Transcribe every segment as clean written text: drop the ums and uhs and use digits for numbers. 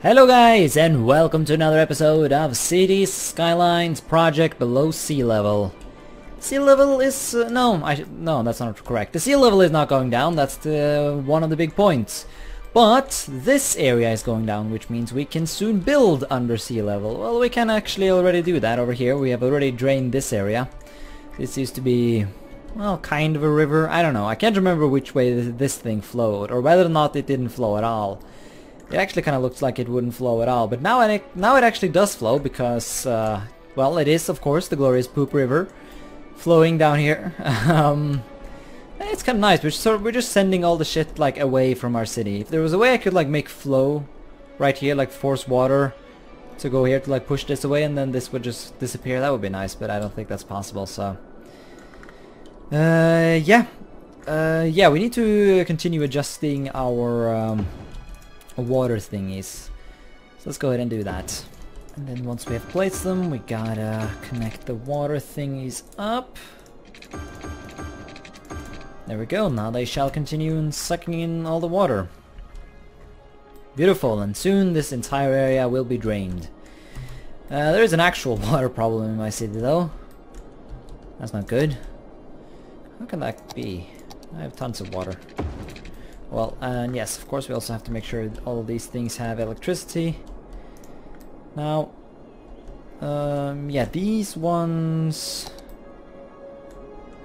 Hello guys, and welcome to another episode of Cities Skylines Project Below Sea Level. Sea level is... no, that's not correct. The sea level is not going down, that's one of the big points. But this area is going down, which means we can soon build under sea level. Well, we can actually already do that over here. We have already drained this area. This used to be, well, kind of a river. I don't know. I can't remember which way this thing flowed, or whether or not it didn't flow at all. It actually kind of looks like it wouldn't flow at all, but now it actually does flow because, well, it is, of course, the glorious Poop River flowing down here. It's kind of nice. We're just sending all the shit like away from our city. If there was a way I could like make flow right here, like force water to go here to like push this away, and then this would just disappear, that would be nice. But I don't think that's possible. So, yeah, we need to continue adjusting our water thingies. So let's go ahead and do that. And then once we have placed them, we gotta connect the water thingies up. There we go, now they shall continue in sucking in all the water. Beautiful, and soon this entire area will be drained. There is an actual water problem in my city though. That's not good. How can that be? I have tons of water. Well, and yes, of course we also have to make sure all of these things have electricity. Now, yeah, these ones...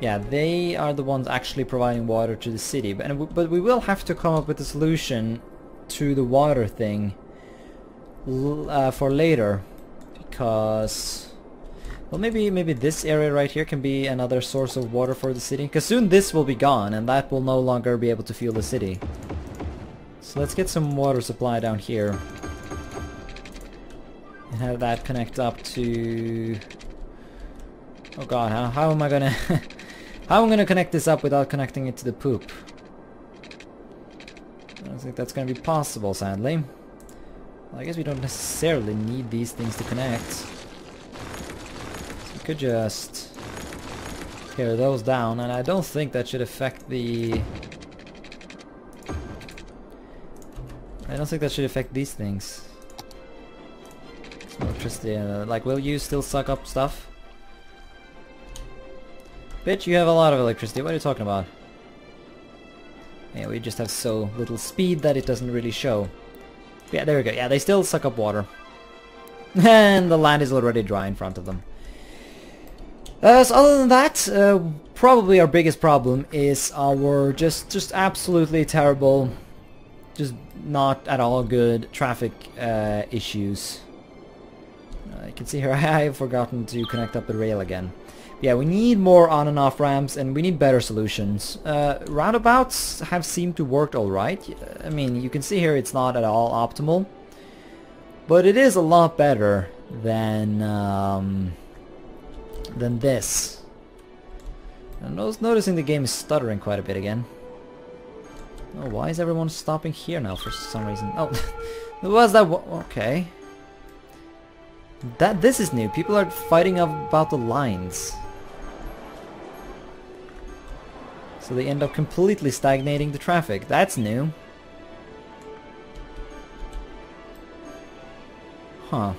yeah, they are the ones actually providing water to the city. But we will have to come up with a solution to the water thing for later. Because... well, maybe this area right here can be another source of water for the city. Because soon this will be gone, and that will no longer be able to fuel the city. So let's get some water supply down here. And have that connect up to... oh god, how am I gonna... how am I gonna connect this up without connecting it to the poop? I don't think that's gonna be possible, sadly. Well, I guess we don't necessarily need these things to connect. Could just tear those down, and I don't think that should affect the... I don't think that should affect these things. Electricity, like, will you still suck up stuff? Bitch, you have a lot of electricity, what are you talking about? Yeah, we just have so little speed that it doesn't really show. Yeah, there we go, yeah, they still suck up water. And the land is already dry in front of them. So other than that, probably our biggest problem is our just absolutely terrible, just not at all good traffic issues. You can see here I have forgotten to connect up the rail again. Yeah, we need more on and off ramps, and we need better solutions. Roundabouts have seemed to work alright. I mean, you can see here it's not at all optimal, but it is a lot better than this. I'm noticing the game is stuttering quite a bit again. Oh, why is everyone stopping here now for some reason? Oh, was that okay? This is new. People are fighting about the lines. So they end up completely stagnating the traffic. That's new. Huh.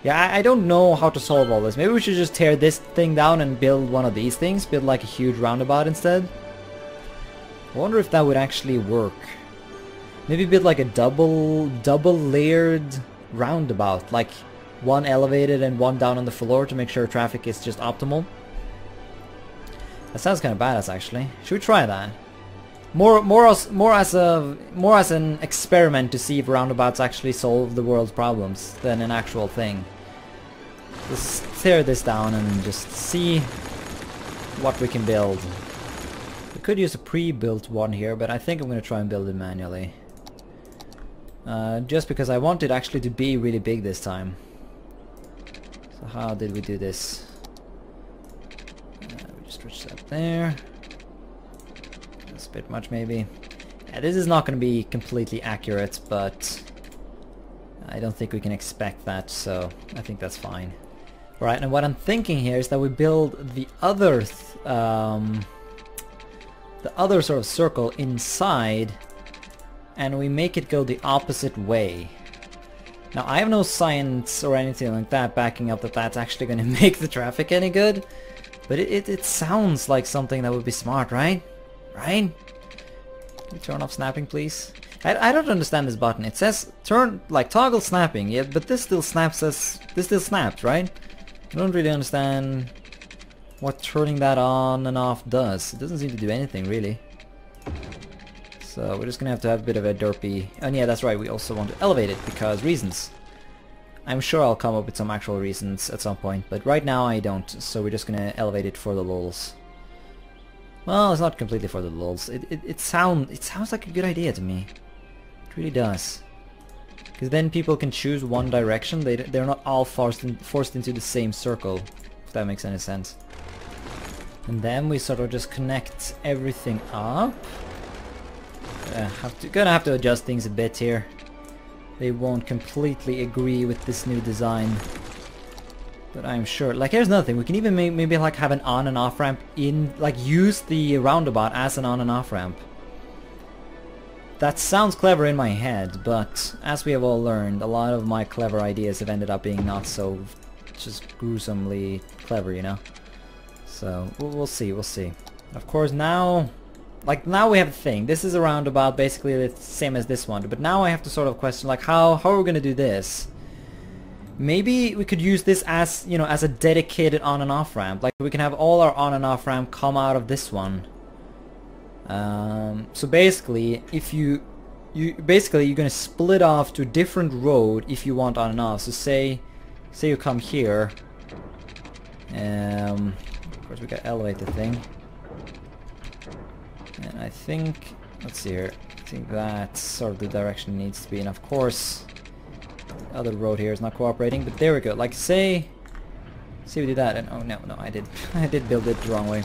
Yeah, I don't know how to solve all this. Maybe we should just tear this thing down and build one of these things. Build like a huge roundabout instead. I wonder if that would actually work. Maybe build like a double layered roundabout. Like one elevated and one down on the floor to make sure traffic is just optimal. That sounds kind of badass actually. Should we try that? More as an experiment to see if roundabouts actually solve the world's problems than an actual thing. Just tear this down and just see what we can build. We could use a pre-built one here, but I think I'm going to try and build it manually. Just because I want it actually to be really big this time. So how did we do this? We just switch that there. That's a bit much maybe. Yeah, this is not going to be completely accurate, but I don't think we can expect that, so I think that's fine. Right, and what I'm thinking here is that we build the other sort of circle inside, and we make it go the opposite way. Now, I have no science or anything like that backing up that that's actually going to make the traffic any good. But it sounds like something that would be smart, right? Right? Can you turn off snapping, please? I don't understand this button. It says turn, like toggle snapping, yeah, but this still snaps as... This still snaps, right? I don't really understand what turning that on and off does. It doesn't seem to do anything, really. So we're just gonna have to have a bit of a derpy... And yeah, that's right, we also want to elevate it, because reasons. I'm sure I'll come up with some actual reasons at some point, but right now I don't, so we're just gonna elevate it for the lulz. Well, it's not completely for the lulz. It sounds like a good idea to me. It really does. Because then people can choose one direction, they're not all forced into the same circle, if that makes any sense. And then we sort of just connect everything up. Gonna have to adjust things a bit here. They won't completely agree with this new design. But I'm sure, like here's another thing, we can even maybe like have an on and off ramp in, like use the roundabout as an on and off ramp. That sounds clever in my head, but as we have all learned, a lot of my clever ideas have ended up being not so just gruesomely clever, you know? So, we'll see. Of course now... Like, now we have a thing. This is a roundabout, basically the same as this one. But now I have to sort of question, like, how are we gonna do this? Maybe we could use this as, you know, as a dedicated on and off ramp. Like, we can have all our on and off ramp come out of this one. So basically, if you're gonna split off to a different road if you want on and off. So say you come here. Of course, we gotta elevate the thing. And I think, let's see here, I think that's sort of the direction it needs to be, and of course the other road here is not cooperating, but there we go. Like say we do that, and oh no, I did build it the wrong way.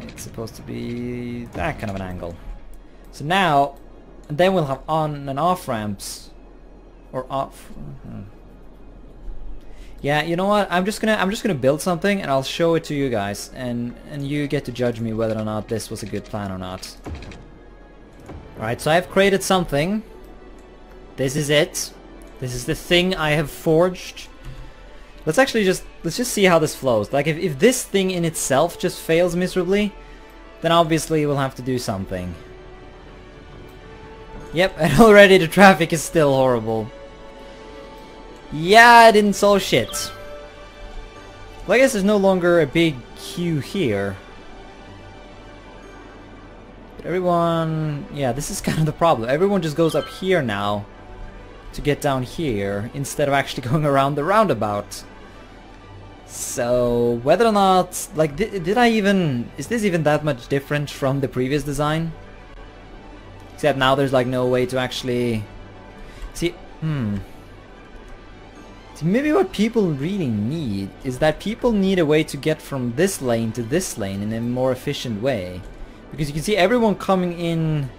It's supposed to be that kind of an angle. So now, and then we'll have on and off ramps, or off. Yeah, you know what? I'm just gonna build something and I'll show it to you guys, and you get to judge me whether or not this was a good plan or not. Alright, so I've created something. This is it. This is the thing I have forged. Let's just see how this flows. Like if this thing in itself just fails miserably, then obviously we'll have to do something. Yep, and already the traffic is still horrible. Yeah, I didn't solve shit. Well, I guess there's no longer a big queue here. But everyone... Yeah, this is kind of the problem. Everyone just goes up here now to get down here instead of actually going around the roundabout. So, whether or not... Like, did I even... Is this even that much different from the previous design? Except now there's like no way to actually... See, maybe what people really need is that people need a way to get from this lane to this lane in a more efficient way. Because you can see everyone coming in...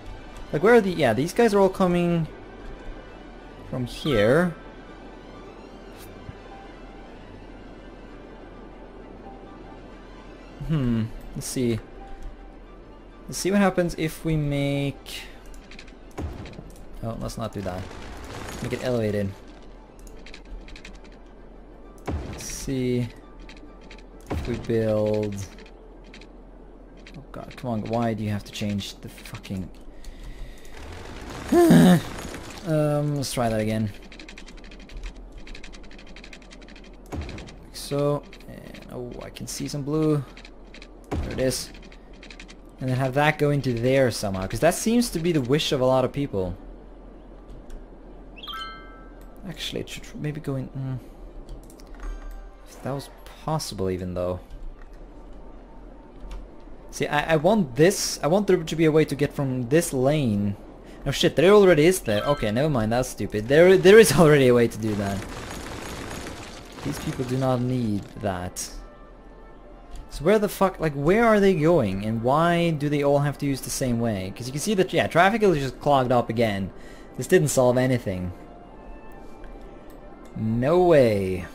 Like where are the... Yeah, these guys are all coming from here. Let's see. Let's see what happens if we make... Oh, let's not do that. Make it elevated. See if we build... Oh god, come on, why do you have to change the fucking... let's try that again. Like so, and oh, I can see some blue. There it is. And then have that go into there somehow, because that seems to be the wish of a lot of people. Actually, it should maybe go in... That was possible even though. See, I want this. I want there to be a way to get from this lane. No shit, there already is there. Okay, never mind, that's stupid. There is already a way to do that. These people do not need that. So where the fuck, like where are they going? And why do they all have to use the same way? Because you can see that, yeah, traffic is just clogged up again. This didn't solve anything. No way.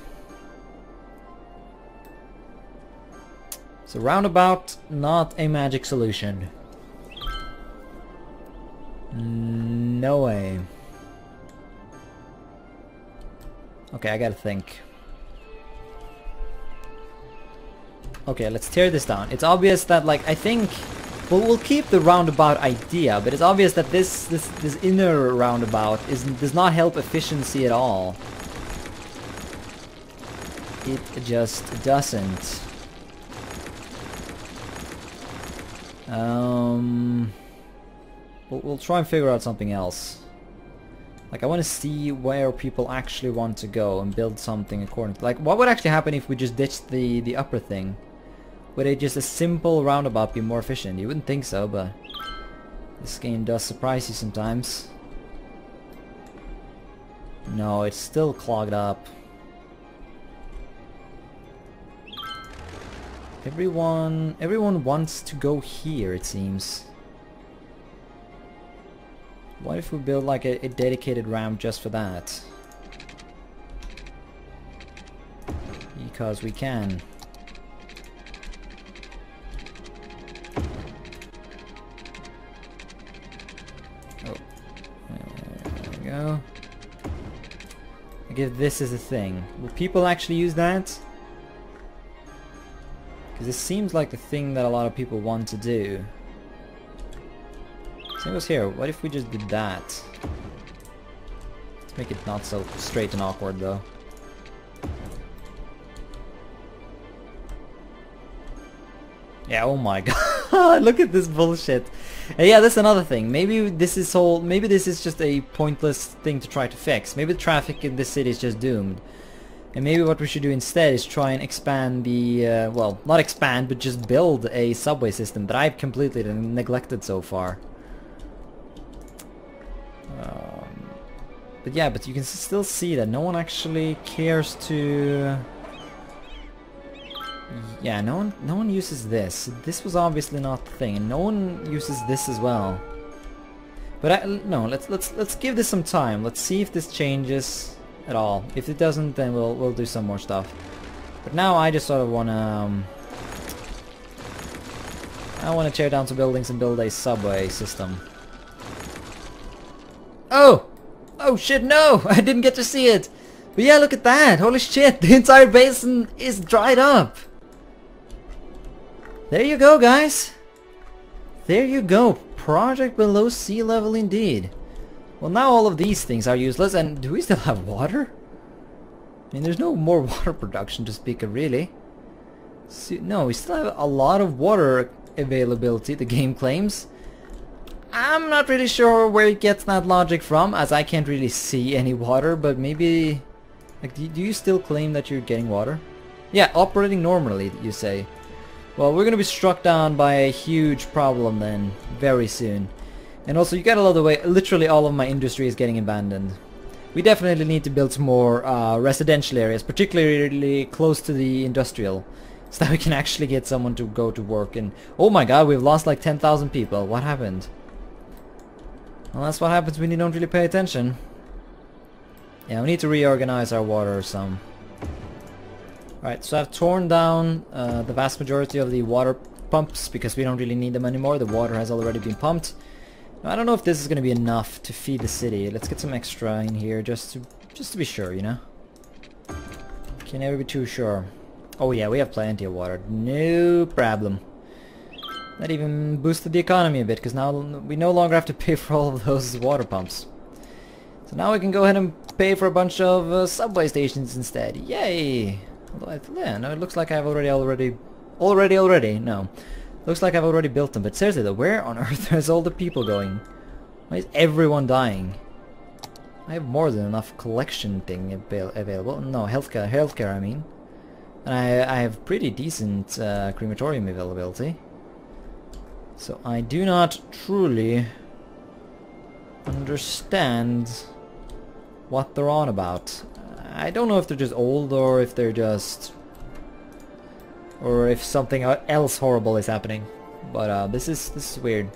So roundabout, not a magic solution. No way. Okay, I gotta think. Okay, let's tear this down. It's obvious that, like, I think... Well, we'll keep the roundabout idea, but it's obvious that this inner roundabout does not help efficiency at all. It just doesn't. We'll try and figure out something else. Like, I want to see where people actually want to go and build something according to... Like, what would actually happen if we just ditched the upper thing? Would just a simple roundabout be more efficient? You wouldn't think so, but... This game does surprise you sometimes. No, it's still clogged up. Everyone wants to go here, it seems. What if we build like a dedicated ramp just for that? Because we can. Oh, there we go. I guess this is a thing. Will people actually use that? Because this seems like the thing that a lot of people want to do. Same goes here. What if we just did that? Let's make it not so straight and awkward though. Yeah, oh my god, look at this bullshit. Yeah, that's another thing. Maybe this is just a pointless thing to try to fix. Maybe the traffic in this city is just doomed. And maybe what we should do instead is try and expand the, well, not expand, but just build a subway system that I've completely neglected so far. But yeah, but you can still see that no one actually cares to... Yeah, no one uses this. This was obviously not the thing, and no one uses this as well. But no, let's give this some time. Let's see if this changes at all. If it doesn't, then we'll do some more stuff. But now I just sort of wanna I wanna tear down some buildings and build a subway system. Oh! Oh shit, no! I didn't get to see it! But yeah, look at that! Holy shit, the entire basin is dried up! There you go, guys! There you go! Project below sea level indeed. Well, now all of these things are useless, and do we still have water? I mean, there's no more water production to speak of, really. See, no, we still have a lot of water availability, the game claims. I'm not really sure where it gets that logic from, as I can't really see any water, but maybe... Like, do you still claim that you're getting water? Yeah, operating normally, you say. Well, we're gonna be struck down by a huge problem then, very soon. And also, you gotta love the way literally all of my industry is getting abandoned. We definitely need to build some more residential areas, particularly close to the industrial, so that we can actually get someone to go to work. And oh my god, we've lost like 10,000 people. What happened? Well, that's what happens when you don't really pay attention. Yeah, we need to reorganize our water some. Alright, so I've torn down the vast majority of the water pumps because we don't really need them anymore. The water has already been pumped. Now, I don't know if this is going to be enough to feed the city. Let's get some extra in here just to be sure, you know. Can never be too sure. Oh yeah, we have plenty of water. No problem. That even boosted the economy a bit, because now we no longer have to pay for all of those water pumps. So now we can go ahead and pay for a bunch of subway stations instead. Yay! Although, yeah, no, it looks like I've already... No. Looks like I've already built them, but seriously though, where on earth is all the people going? Why is everyone dying? I have more than enough collection thing available. No, healthcare I mean. And I have pretty decent crematorium availability. So I do not truly understand what they're on about. I don't know if they're just old or if they're just... or if something else horrible is happening. But this is weird.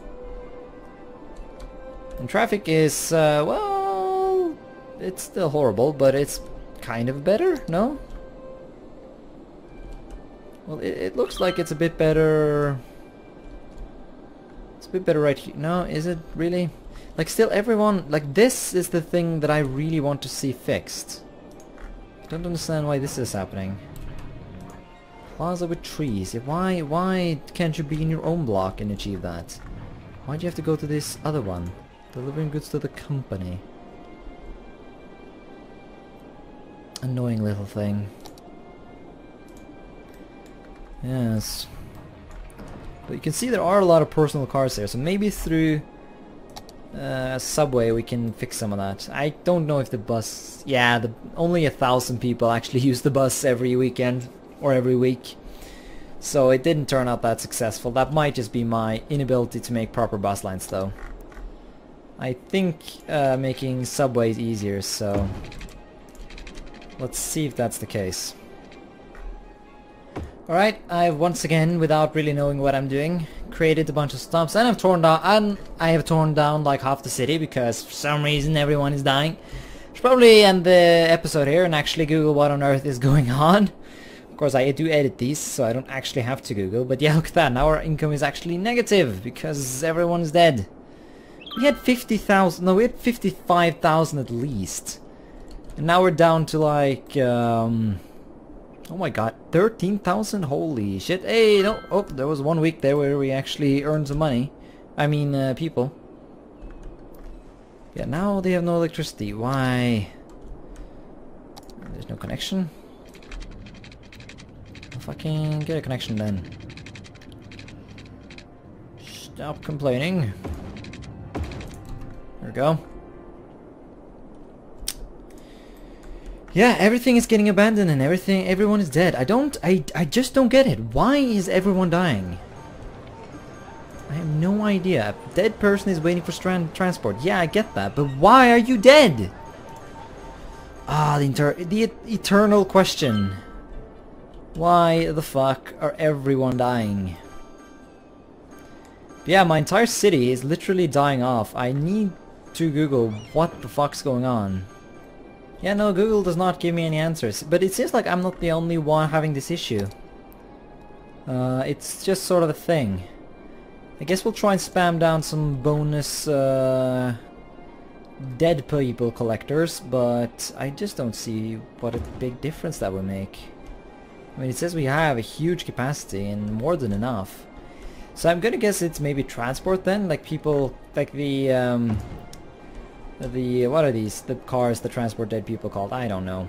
And traffic is, well... it's still horrible, but it's kind of better, no? Well, it looks like it's a bit better... It's a bit better right here. No, is it really? Like, still everyone... Like, this is the thing that I really want to see fixed. Don't understand why this is happening. Plaza with trees. Why can't you be in your own block and achieve that? Why do you have to go to this other one? Delivering goods to the company. Annoying little thing. Yes. But you can see there are a lot of personal cars there, so maybe through a subway we can fix some of that. I don't know if the bus... Yeah, only 1,000 people actually use the bus every weekend or every week. So it didn't turn out that successful. That might just be my inability to make proper bus lines though. I think making subways easier, so let's see if that's the case. Alright, I've once again, without really knowing what I'm doing, created a bunch of stops, and I have torn down like half the city because for some reason everyone is dying. Should probably end the episode here and actually Google what on earth is going on. Of course I do edit these, so I don't actually have to Google, but yeah, look at that, now our income is actually negative because everyone's dead. We had 50,000, no, we had 55,000 at least. And now we're down to like, oh my god, 13,000? Holy shit. Hey, no, oh, there was 1 week there where we actually earned some money. I mean, people. Yeah, now they have no electricity. Why? There's no connection. I'll fucking get a connection then. Stop complaining. There we go. Yeah, everything is getting abandoned and everyone is dead. I just don't get it. Why is everyone dying? I have no idea. A dead person is waiting for transport. Yeah, I get that, but why are you dead? Ah, the eternal question. Why the fuck are everyone dying? But yeah, my entire city is literally dying off. I need to Google what the fuck's going on. Yeah, no, Google does not give me any answers, but it seems like I'm not the only one having this issue. It's just sort of a thing. I guess we'll try and spam down some bonus dead people collectors, but I just don't see what a big difference that would make. I mean, it says we have a huge capacity and more than enough. So I'm gonna guess it's maybe transport then, like people, like the what are these? The cars that transport dead people called? I don't know.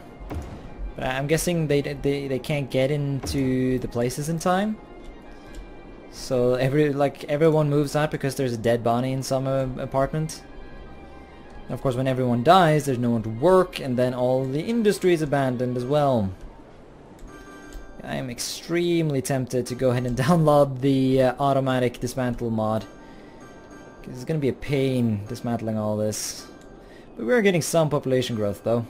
But I'm guessing they can't get into the places in time. So everyone moves out because there's a dead body in some apartment. And of course, when everyone dies, there's no one to work, and then all the industry is abandoned as well. I am extremely tempted to go ahead and download the automatic dismantle mod. Because it's going to be a pain dismantling all this. But we're getting some population growth though.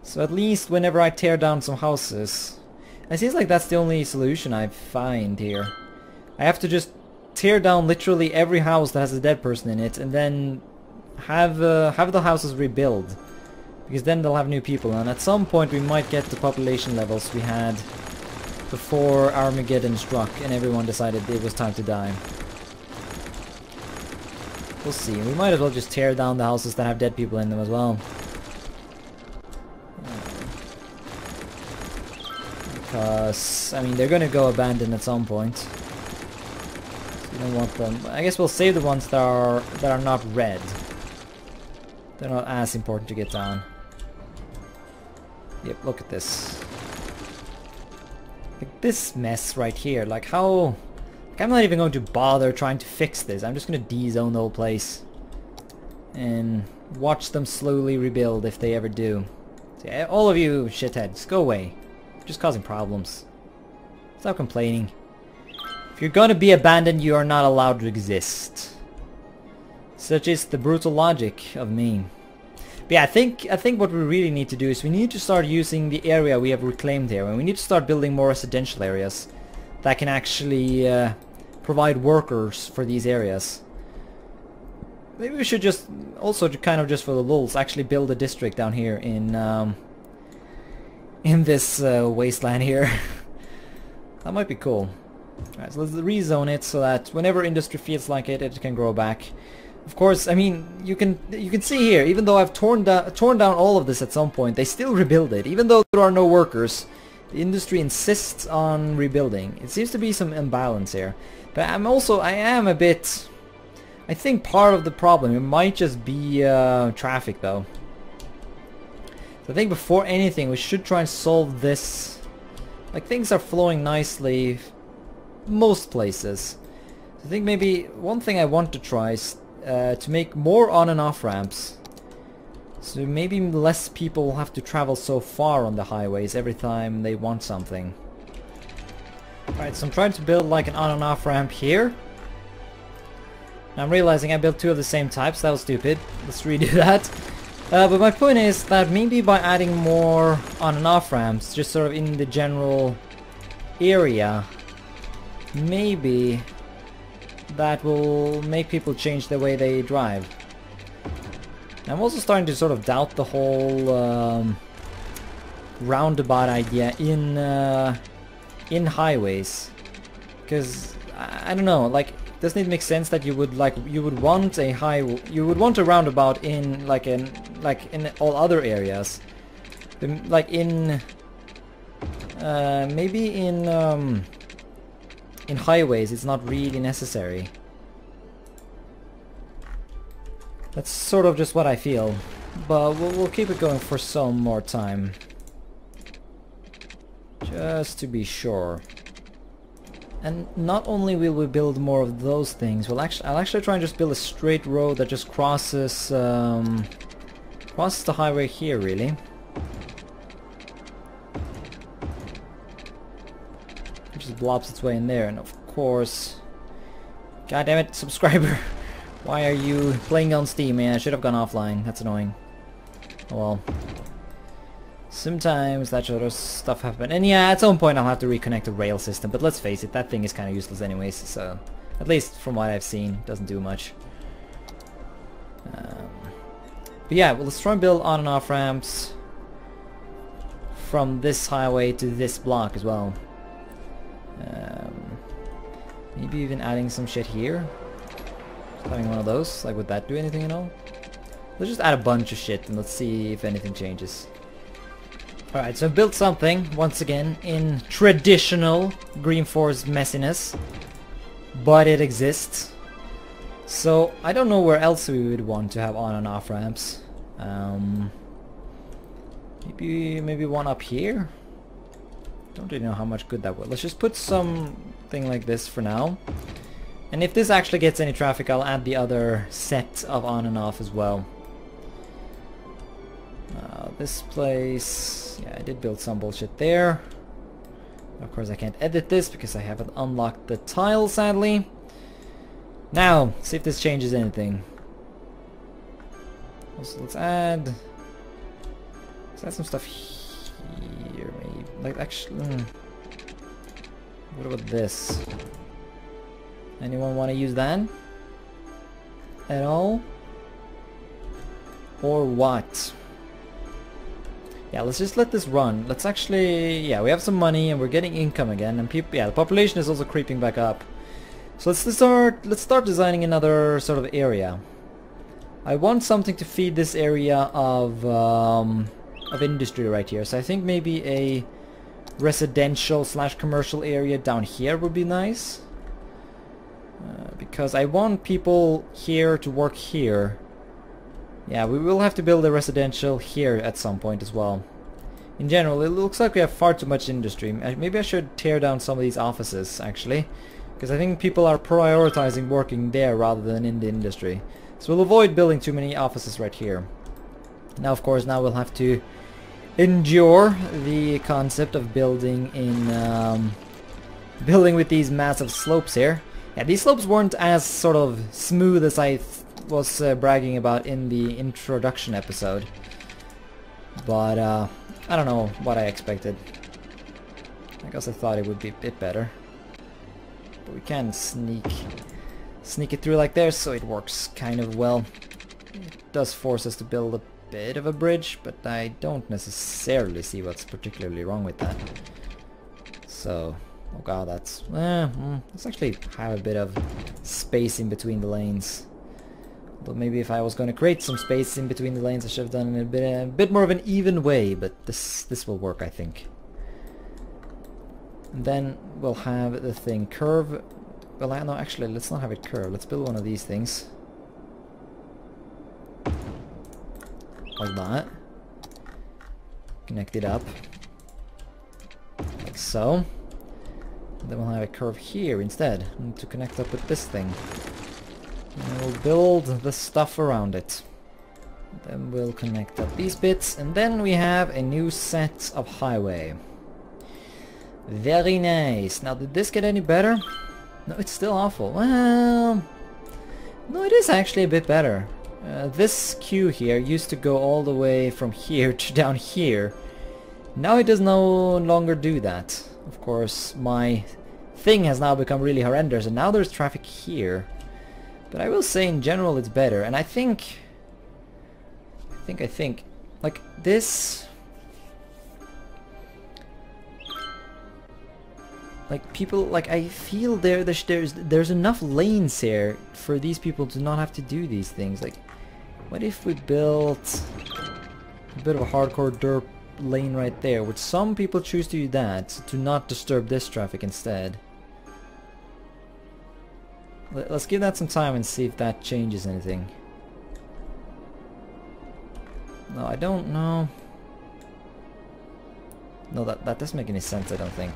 So at least whenever I tear down some houses, it seems like that's the only solution I find here. I have to just tear down literally every house that has a dead person in it, and then have the houses rebuild. Because then they'll have new people, and at some point we might get the population levels we had before Armageddon struck and everyone decided it was time to die. We'll see. We might as well just tear down the houses that have dead people in them as well. Because, I mean, they're gonna go abandoned at some point. So you don't want them. I guess we'll save the ones that are not red. They're not as important to get down. Yep, look at this. Like this mess right here. Like how... Like I'm not even going to bother trying to fix this. I'm just gonna de-zone the whole place. And watch them slowly rebuild if they ever do. So yeah, all of you shitheads, go away. You're just causing problems. Stop complaining. If you're gonna be abandoned, you are not allowed to exist. Such is the brutal logic of me. But yeah, I think what we really need to do is we need to start using the area we have reclaimed here, and we need to start building more residential areas that can actually provide workers for these areas. Maybe we should just also kind of just for the lulz actually build a district down here in this wasteland here. That might be cool. Alright, so let's rezone it so that whenever industry feels like it, it can grow back. Of course, I mean, you can see here, even though I've torn down all of this at some point, they still rebuild it. Even though there are no workers, the industry insists on rebuilding. It seems to be some imbalance here. But I am a bit... I think part of the problem, it might just be traffic though. So I think before anything, we should try and solve this. Like, things are flowing nicely most places. So I think maybe one thing I want to try is to make more on and off ramps. So maybe less people will have to travel so far on the highways every time they want something. Alright, so I'm trying to build like an on and off ramp here. I'm realizing I built two of the same types. That was stupid. Let's redo that. But my point is that maybe by adding more on and off ramps, just sort of in the general area, maybe that will make people change the way they drive. I'm also starting to sort of doubt the whole roundabout idea in highways, because I don't know, like, doesn't it make sense that you would want a roundabout in in all other areas, like in maybe in highways it's not really necessary. That's sort of just what I feel, but we'll keep it going for some more time, just to be sure. And not only will we build more of those things, I'll actually try and just build a straight road that just crosses the highway here, really. It just blobs its way in there, and of course... God damn it, subscriber! Why are you playing on Steam, man? I should have gone offline. That's annoying. Oh well. Sometimes that sort of stuff happens. And yeah, at some point I'll have to reconnect the rail system, but let's face it, that thing is kind of useless anyways, so... At least from what I've seen, it doesn't do much. But yeah, well, let's try and build on and off ramps from this highway to this block as well. Maybe even adding some shit here. Just having one of those, like, would that do anything at all? Let's just add a bunch of shit and let's see if anything changes. Alright, so I built something, once again, in traditional GreenFors messiness. But it exists. So, I don't know where else we would want to have on and off ramps. Maybe one up here? Don't really know how much good that would. Let's just put something like this for now. And if this actually gets any traffic, I'll add the other set of on and off as well. This place... Yeah, I did build some bullshit there. Of course, I can't edit this because I haven't unlocked the tile, sadly. Now, see if this changes anything. Also, let's add some stuff here, maybe. Like, actually... What about this? Anyone want to use that? At all? Or what? Yeah, let's just let this run. Let's actually... Yeah, we have some money and we're getting income again. And people... Yeah, the population is also creeping back up. So let's start designing another sort of area. I want something to feed this area of industry right here. So I think maybe a residential / commercial area down here would be nice. Because I want people here to work here. Yeah, we will have to build a residential here at some point as well. In general, it looks like we have far too much industry. Maybe I should tear down some of these offices, actually. Because I think people are prioritizing working there rather than in the industry. So we'll avoid building too many offices right here. Now, of course, now we'll have to endure the concept of building in... building with these massive slopes here. Yeah, these slopes weren't as sort of smooth as I was bragging about in the introduction episode. But, I don't know what I expected. I guess I thought it would be a bit better. But we can sneak it through like there, so it works kind of well. It does force us to build a bit of a bridge, but I don't necessarily see what's particularly wrong with that. So, oh god, let's actually have a bit of space in between the lanes. Though maybe if I was going to create some space in between the lanes, I should have done it in a bit more of an even way, but this will work, I think. And then we'll have the thing curve. Well, no, actually, let's not have it curve. Let's build one of these things. Like that. Connect it up. Like so. And then we'll have a curve here instead, to connect up with this thing. And we'll build the stuff around it. Then we'll connect up these bits, and then we have a new set of highway. Very nice. Now, did this get any better? No, it's still awful. Well, no, it is actually a bit better. This queue here used to go all the way from here to down here. Now it does no longer do that. Of course, my thing has now become really horrendous, and now there's traffic here. But I will say in general it's better, and I think like this, like people, like I feel there's enough lanes here for these people to not have to do these things. Like, what if we built a bit of a hardcore derp lane right there, which some people choose to do that to not disturb this traffic instead. Let's give that some time and see if that changes anything. No, I don't know. No, that doesn't make any sense, I don't think.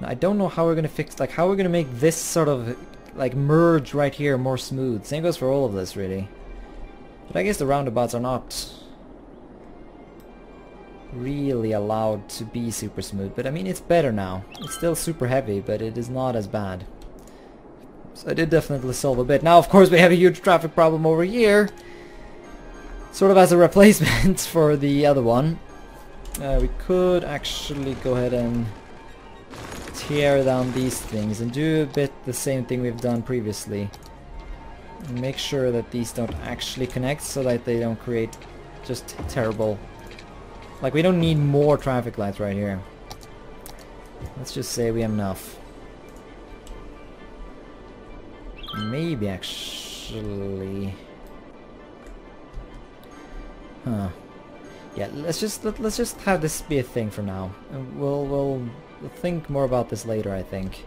No, I don't know how we're gonna fix, like, how we're gonna make this sort of, like, merge right here more smooth. Same goes for all of this, really. But I guess the roundabouts are not really allowed to be super smooth. But I mean, it's better now. It's still super heavy, but it is not as bad. So I did definitely solve a bit. Now, of course, we have a huge traffic problem over here. Sort of as a replacement for the other one. We could actually go ahead and tear down these things and do a bit the same thing we've done previously. And make sure that these don't actually connect so that they don't create just terrible... Like, we don't need more traffic lights right here. Let's just say we have enough. Maybe actually... Huh. Yeah, let's just have this be a thing for now. And we'll think more about this later, I think.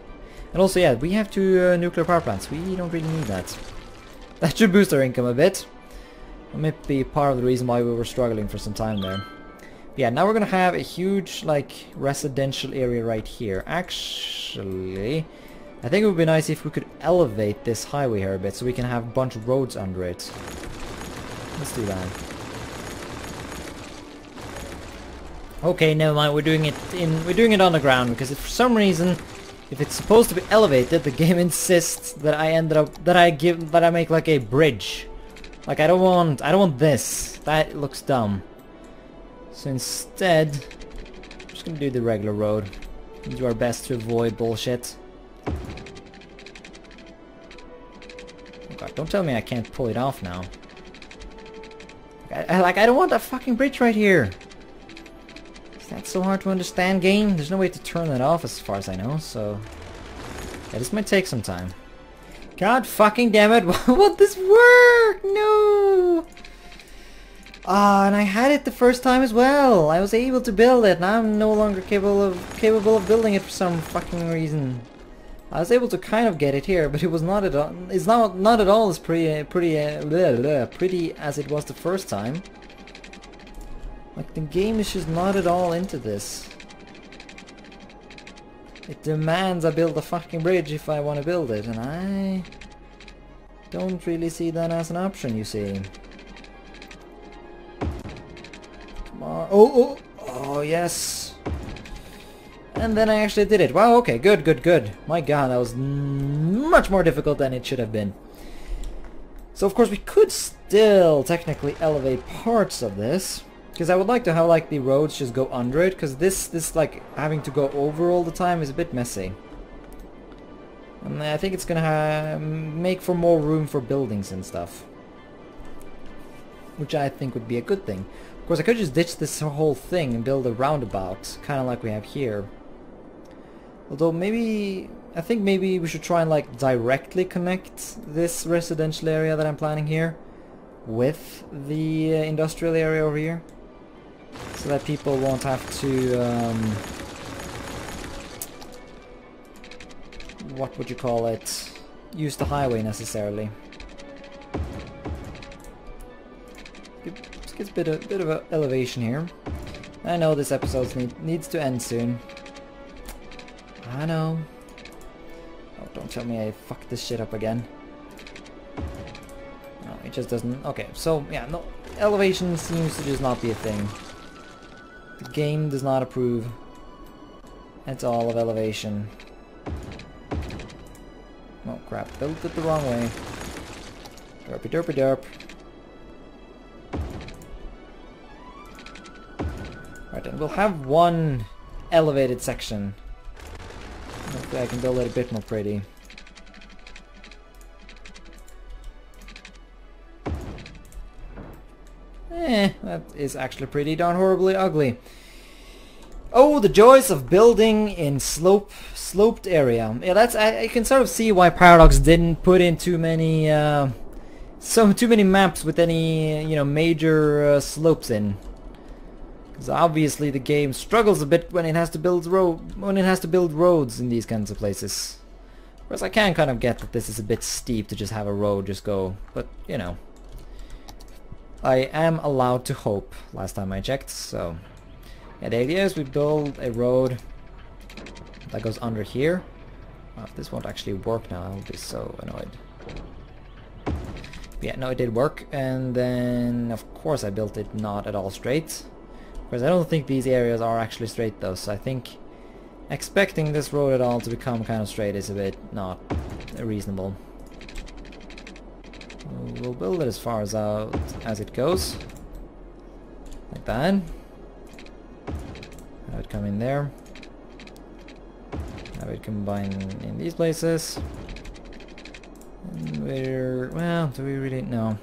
And also, yeah, we have 2 nuclear power plants. We don't really need that. That should boost our income a bit. It might be part of the reason why we were struggling for some time there. Yeah, now we're gonna have a huge, like, residential area right here. Actually, I think it would be nice if we could elevate this highway here a bit so we can have a bunch of roads under it. Let's do that. Okay, never mind. We're doing it on the ground because if for some reason, if it's supposed to be elevated, the game insists that I make like a bridge. Like, I don't want this. That looks dumb. So instead, I'm just gonna do the regular road. Do our best to avoid bullshit. Oh God, don't tell me I can't pull it off now. I don't want that fucking bridge right here. Is that so hard to understand, game? There's no way to turn that off as far as I know, so... Yeah, this might take some time. God fucking damn it, won't this work? No! Ah, and I had it the first time as well. I was able to build it. Now I'm no longer capable of building it for some fucking reason. I was able to kind of get it here, but it was not at all. It's not at all as pretty as it was the first time. Like, the game is just not at all into this. It demands I build a fucking bridge if I want to build it, and I don't really see that as an option, you see. Come on. Oh, yes. And then I actually did it. Wow, okay, good. My God, that was much more difficult than it should have been. So, of course, we could still technically elevate parts of this. Because I would like to have, like, the roads just go under it, because this like, having to go over all the time is a bit messy. And I think it's gonna make for more room for buildings and stuff. Which I think would be a good thing. Of course, I could just ditch this whole thing and build a roundabout, kind of like we have here. Although maybe, I think maybe we should try and like directly connect this residential area that I'm planning here with the industrial area over here, so that people won't have to what would you call it, use the highway necessarily. Let's get a bit of a elevation here. I know this episode needs to end soon. I know. Oh, don't tell me I fucked this shit up again. No, it just doesn't. Okay, so yeah, no, elevation seems to just not be a thing. The game does not approve at all of elevation. Oh crap, built it the wrong way. Derpy derpy derp. Right, and we'll have one elevated section. Hopefully I can build it a bit more pretty. That is actually pretty darn horribly ugly. Oh, the joys of building in sloped area. Yeah, that's I can sort of see why Paradox didn't put in too many too many maps with any major slopes in. Because obviously the game struggles a bit when it has to build roads in these kinds of places. Whereas I can kind of get that this is a bit steep to just have a road just go, but you know, I am allowed to hope. Last time I checked, so yeah, the idea is we build a road that goes under here. Well, if this won't actually work now, I'll be so annoyed. But yeah, no, it did work, and then of course I built it not at all straight. Because I don't think these areas are actually straight though, so I think expecting this road at all to become kind of straight is a bit not reasonable. We'll build it as far as it goes. Like that. Have it come in there. Have it combine in these places. And well, do we really? No.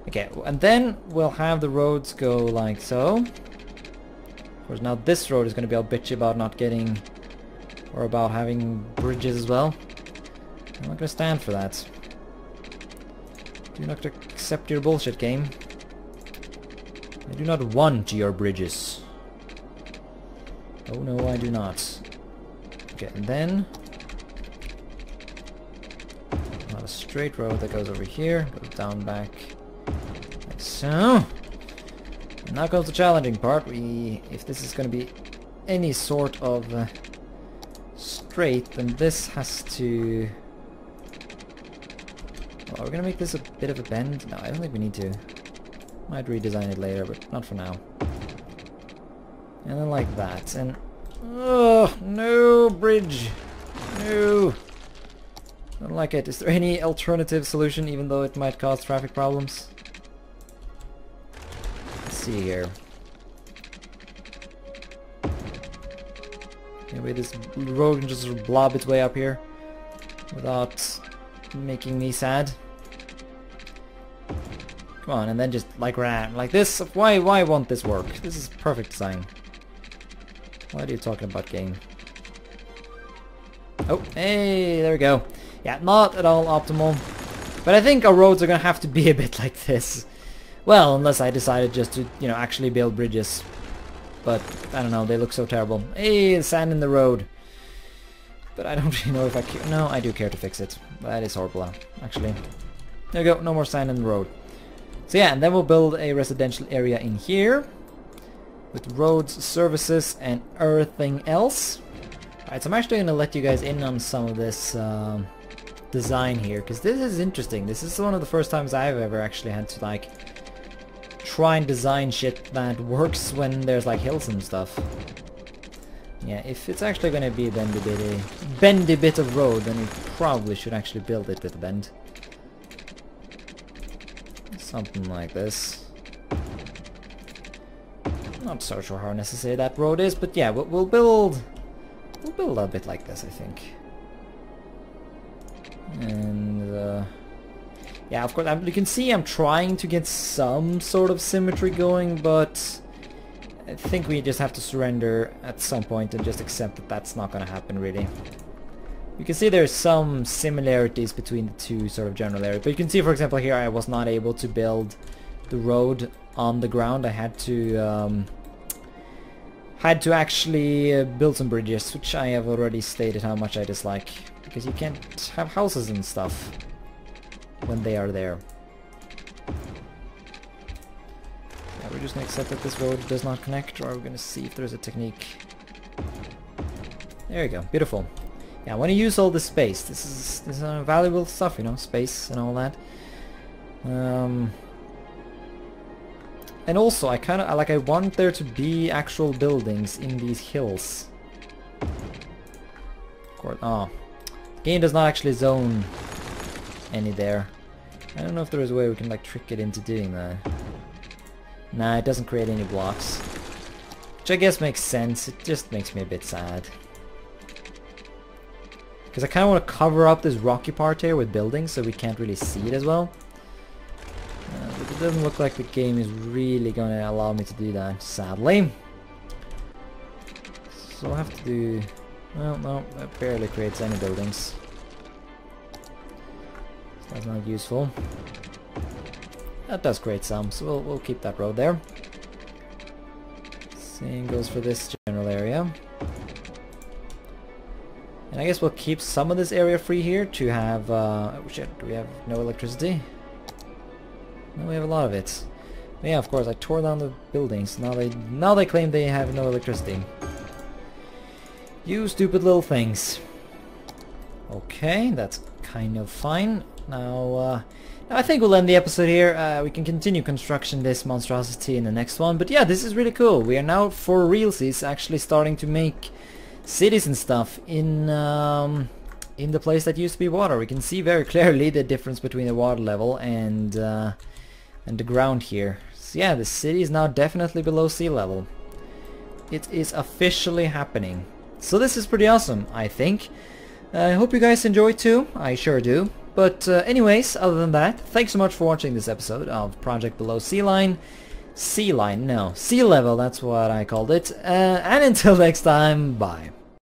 Okay, and then we'll have the roads go like so. Of course, now this road is going to be all bitchy about not getting, or about having bridges as well. I'm not going to stand for that. Do not accept your bullshit, game. I do not want your bridges. Oh no, I do not. Okay, and then we'll have a straight road that goes over here, goes down back like so. And now comes the challenging part. If this is going to be any sort of straight, then this has to... Oh, are we going to make this a bit of a bend? No, I don't think we need to. Might redesign it later, but not for now. And then like that, and... Oh, no bridge! No! Don't like it. Is there any alternative solution, even though it might cause traffic problems? See here. Maybe this road can just blob its way up here without making me sad. Come on, and then just like this. Why won't this work? This is perfect design. What are you talking about, game? Oh, hey, there we go. Yeah, not at all optimal. But I think our roads are gonna have to be a bit like this. Well, unless I decided just to, actually build bridges. But, I don't know, they look so terrible. Hey, sand in the road. But I don't really know if I care. No, I do care to fix it. That is horrible, actually. There you go, no more sand in the road. So yeah, and then we'll build a residential area in here. With roads, services, and everything else. Alright, so I'm actually going to let you guys in on some of this design here. Because this is interesting. This is one of the first times I've ever actually had to, like, try and design shit that works when there's like hills and stuff. Yeah, if it's actually gonna be a bendy bit of road, then we probably should actually build it with a bend. Something like this. Not so sure how necessary that road is, but yeah, we'll build a bit like this, I think. And yeah, of course, you can see I'm trying to get some sort of symmetry going, but I think we just have to surrender at some point and just accept that that's not going to happen really. You can see there's some similarities between the two sort of general areas. But you can see, for example, here I was not able to build the road on the ground. I had to actually build some bridges, which I have already stated how much I dislike. Because you can't have houses and stuff when they are there. Yeah, we're just going to accept that this road does not connect, or we're going to see if there's a technique. There you go, beautiful. Yeah, I want to use all this space. This is valuable stuff, you know, space and all that. And also, I want there to be actual buildings in these hills. Of course, the game does not actually zone any there. I don't know if there is a way we can like trick it into doing that. Nah, it doesn't create any blocks, which I guess makes sense. It just makes me a bit sad. Because I kind of want to cover up this rocky part here with buildings so we can't really see it as well. But it doesn't look like the game is really going to allow me to do that, sadly. So I'll have to do... Well, no, that barely creates any buildings. So that's not useful. That does create some, so we'll keep that road there. Same goes for this general area. And I guess we'll keep some of this area free here to have... oh shit, do we have no electricity? No, we have a lot of it. But yeah, of course, I tore down the buildings. Now they claim they have no electricity. You stupid little things. Okay, that's kind of fine. Now I think we'll end the episode here. We can continue construction this monstrosity in the next one. But yeah, this is really cool. We are now, for realsies, actually starting to make cities and stuff in the place that used to be water. We can see very clearly the difference between the water level and the ground here. So yeah, the city is now definitely below sea level. It is officially happening. So this is pretty awesome, I think. I hope you guys enjoyed too. I sure do. But anyways, other than that, thanks so much for watching this episode of Project Below Sea Line. Sea Level, that's what I called it. And until next time, bye.